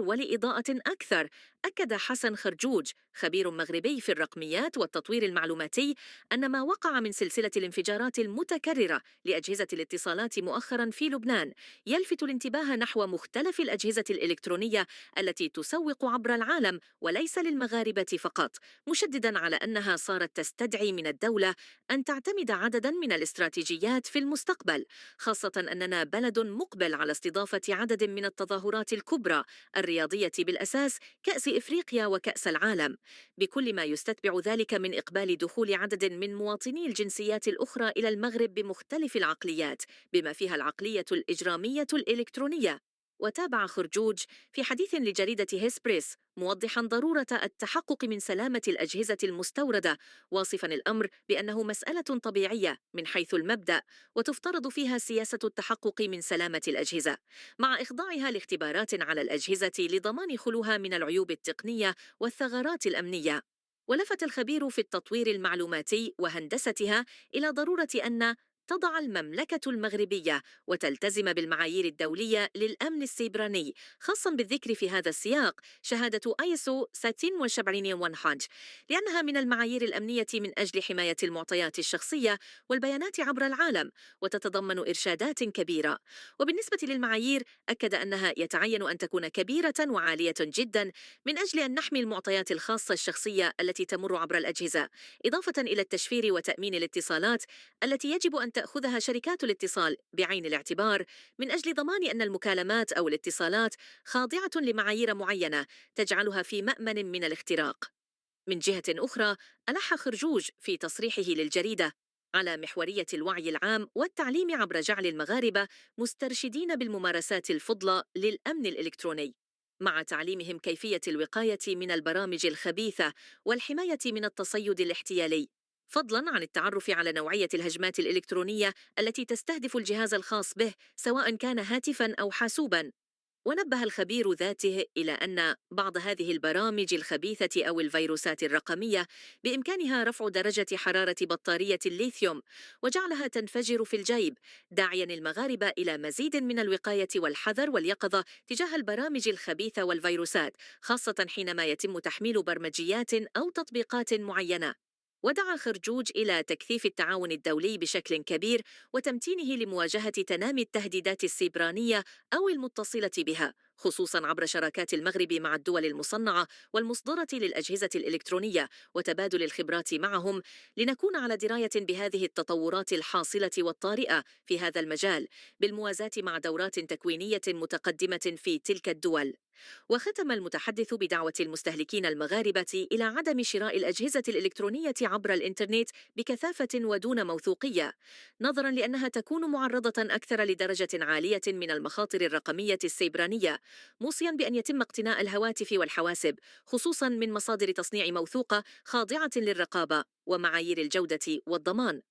ولإضاءة أكثر. أكد حسن خرجوج خبير مغربي في الرقميات والتطوير المعلوماتي أن ما وقع من سلسلة الانفجارات المتكررة لأجهزة الاتصالات مؤخرا في لبنان يلفت الانتباه نحو مختلف الأجهزة الإلكترونية التي تسوق عبر العالم وليس للمغاربة فقط، مشددا على أنها صارت تستدعي من الدولة أن تعتمد عددا من الاستراتيجيات في المستقبل، خاصة أننا بلد مقبل على استضافة عدد من التظاهرات الكبرى الرياضية بالأساس، كأس إفريقيا وكأس العالم، بكل ما يستتبع ذلك من إقبال دخول عدد من مواطني الجنسيات الأخرى إلى المغرب بمختلف العقليات، بما فيها العقلية الإجرامية الإلكترونية. وتابع خرجوج في حديث لجريدة هيسبريس موضحا ضرورة التحقق من سلامة الأجهزة المستوردة، واصفا الأمر بأنه مسألة طبيعية من حيث المبدأ، وتفترض فيها سياسة التحقق من سلامة الأجهزة مع إخضاعها لاختبارات على الأجهزة لضمان خلوها من العيوب التقنية والثغرات الأمنية. ولفت الخبير في التطوير المعلوماتي وهندستها إلى ضرورة أن تضع المملكة المغربية وتلتزم بالمعايير الدولية للأمن السيبراني، خاصا بالذكر في هذا السياق شهادة ISO 17100 لأنها من المعايير الأمنية من أجل حماية المعطيات الشخصية والبيانات عبر العالم، وتتضمن إرشادات كبيرة. وبالنسبة للمعايير أكد أنها يتعين أن تكون كبيرة وعالية جدا من أجل أن نحمي المعطيات الخاصة الشخصية التي تمر عبر الأجهزة، إضافة إلى التشفير وتأمين الاتصالات التي يجب أن تأخذها شركات الاتصال بعين الاعتبار من أجل ضمان أن المكالمات أو الاتصالات خاضعة لمعايير معينة تجعلها في مأمن من الاختراق. من جهة أخرى، ألح خرجوج في تصريحه للجريدة على محورية الوعي العام والتعليم عبر جعل المغاربة مسترشدين بالممارسات الفضلى للأمن الإلكتروني، مع تعليمهم كيفية الوقاية من البرامج الخبيثة والحماية من التصيد الاحتيالي، فضلاً عن التعرف على نوعية الهجمات الإلكترونية التي تستهدف الجهاز الخاص به سواء كان هاتفاً أو حاسوباً. ونبه الخبير ذاته إلى أن بعض هذه البرامج الخبيثة أو الفيروسات الرقمية بإمكانها رفع درجة حرارة بطارية الليثيوم وجعلها تنفجر في الجيب، داعيا المغاربة إلى مزيد من الوقاية والحذر واليقظة تجاه البرامج الخبيثة والفيروسات، خاصة حينما يتم تحميل برمجيات أو تطبيقات معينة. ودعا خرجوج إلى تكثيف التعاون الدولي بشكل كبير وتمتينه لمواجهة تنامي التهديدات السيبرانية أو المتصلة بها، خصوصاً عبر شراكات المغرب مع الدول المصنعة والمصدرة للأجهزة الإلكترونية وتبادل الخبرات معهم، لنكون على دراية بهذه التطورات الحاصلة والطارئة في هذا المجال، بالموازاة مع دورات تكوينية متقدمة في تلك الدول. وختم المتحدث بدعوة المستهلكين المغاربة إلى عدم شراء الأجهزة الإلكترونية عبر الإنترنت بكثافة ودون موثوقية، نظراً لأنها تكون معرضة أكثر لدرجة عالية من المخاطر الرقمية السيبرانية، موصياً بأن يتم اقتناء الهواتف والحواسب خصوصاً من مصادر تصنيع موثوقة خاضعة للرقابة ومعايير الجودة والضمان.